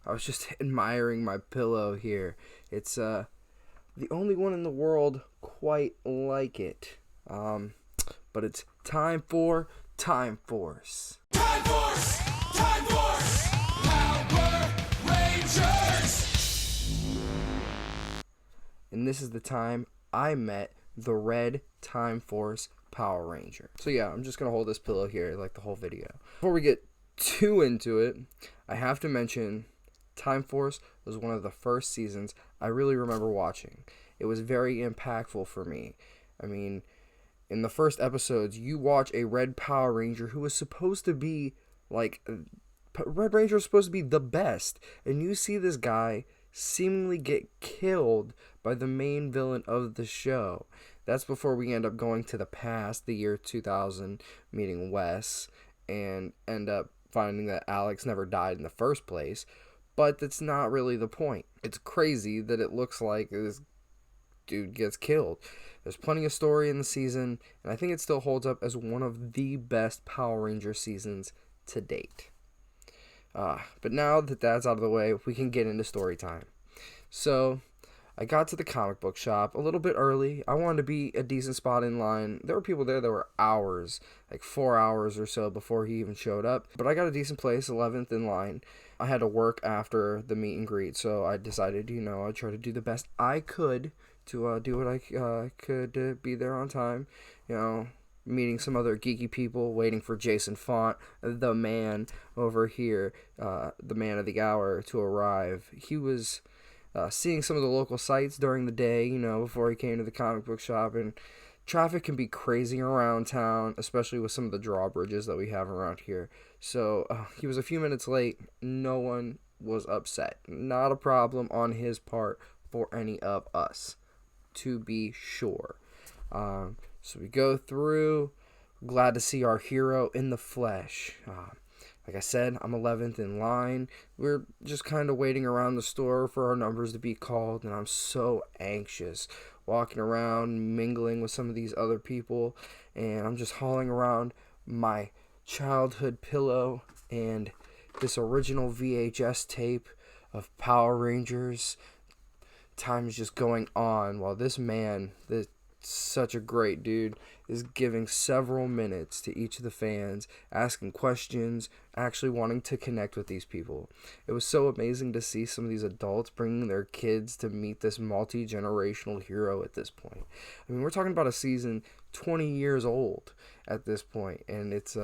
I was just admiring my pillow here. It's the only one in the world quite like it. But it's time for Time Force. Time Force! Time Force! Power Rangers! And this is the time I met the Red Time Force Power Ranger. So yeah, I'm just going to hold this pillow here like the whole video. Before we get too into it, I have to mention Time Force was one of the first seasons I really remember watching. It was very impactful for me. I mean, in the first episodes, you watch a Red Power Ranger who was supposed to be like Red Ranger was supposed to be the best, and you see this guy seemingly get killed by the main villain of the show. That's before we end up going to the past, the year 2000, meeting Wes, and end up finding that Alex never died in the first place. But that's not really the point. It's crazy that it looks like this dude gets killed. There's plenty of story in the season, and I think it still holds up as one of the best Power Ranger seasons to date. But now that that's out of the way, we can get into story time. So, I got to the comic book shop a little bit early. I wanted to be a decent spot in line. There were people there that were hours, like 4 hours or so before he even showed up. But I got a decent place, 11th in line. I had to work after the meet and greet, so I decided, I'd try to do the best I could to do what I could to be there on time. Meeting some other geeky people, waiting for Jason Faunt, the man over here, the man of the hour, to arrive. He was seeing some of the local sites during the day, before he came to the comic book shop, and traffic can be crazy around town, especially with some of the drawbridges that we have around here. So he was a few minutes late. No one was upset. Not a problem on his part for any of us, to be sure. So we go through. Glad to see our hero in the flesh. Like I said, I'm 11th in line. We're just kind of waiting around the store for our numbers to be called, and I'm so anxious walking around, mingling with some of these other people, and I'm just hauling around my childhood pillow and this original VHS tape of Power Rangers. Time is just going on while this man, such a great dude, is giving several minutes to each of the fans, asking questions, actually wanting to connect with these people. It was so amazing to see some of these adults bringing their kids to meet this multi-generational hero at this point. I mean, we're talking about a season 20 years old at this point, and it's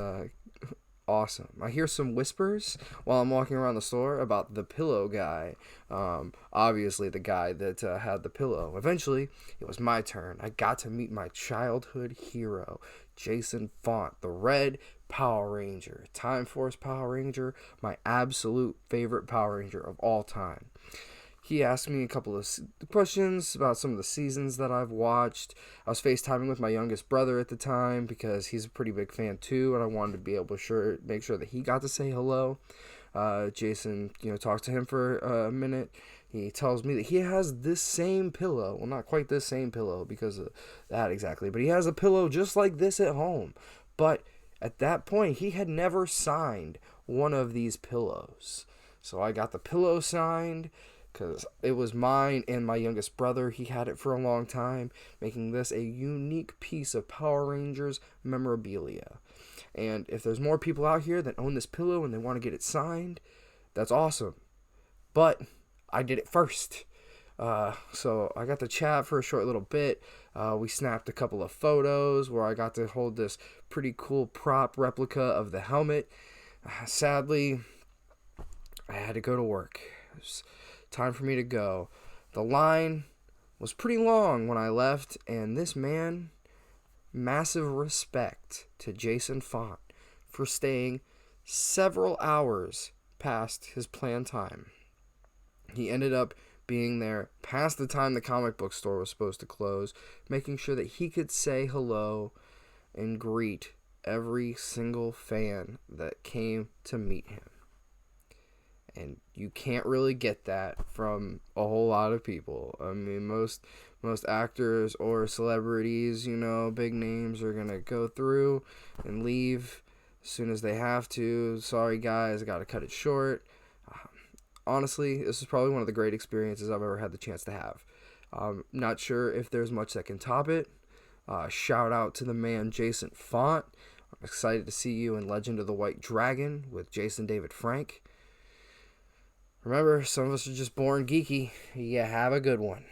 awesome. I hear some whispers while I'm walking around the store about the pillow guy. Obviously the guy that had the pillow. Eventually, it was my turn. I got to meet my childhood hero, Jason Faunt, the Red Power Ranger, Time Force Power Ranger, my absolute favorite Power Ranger of all time. He asked me a couple of questions about some of the seasons that I've watched. I was FaceTiming with my youngest brother at the time because he's a pretty big fan too, and I wanted to be able to make sure that he got to say hello. Jason, talked to him for a minute. He tells me that he has this same pillow. Well, not quite this same pillow because of that exactly, but he has a pillow just like this at home. But at that point, he had never signed one of these pillows. So I got the pillow signed, because it was mine and my youngest brother. He had it for a long time, making this a unique piece of Power Rangers memorabilia. And if there's more people out here that own this pillow and they want to get it signed, that's awesome. But I did it first. So I got to chat for a short little bit. We snapped a couple of photos where I got to hold this pretty cool prop replica of the helmet. Sadly, I had to go to work. It was time for me to go. The line was pretty long when I left, and this man, massive respect to Jason Faunt for staying several hours past his planned time. He ended up being there past the time the comic book store was supposed to close, making sure that he could say hello and greet every single fan that came to meet him. And you can't really get that from a whole lot of people. I mean, most actors or celebrities, big names, are going to go through and leave as soon as they have to. Sorry, guys, I got to cut it short. honestly, this is probably one of the great experiences I've ever had the chance to have. Not sure if there's much that can top it. Shout out to the man Jason Faunt. I'm excited to see you in Legend of the White Dragon with Jason David Frank. Remember, some of us are just born geeky. Yeah, have a good one.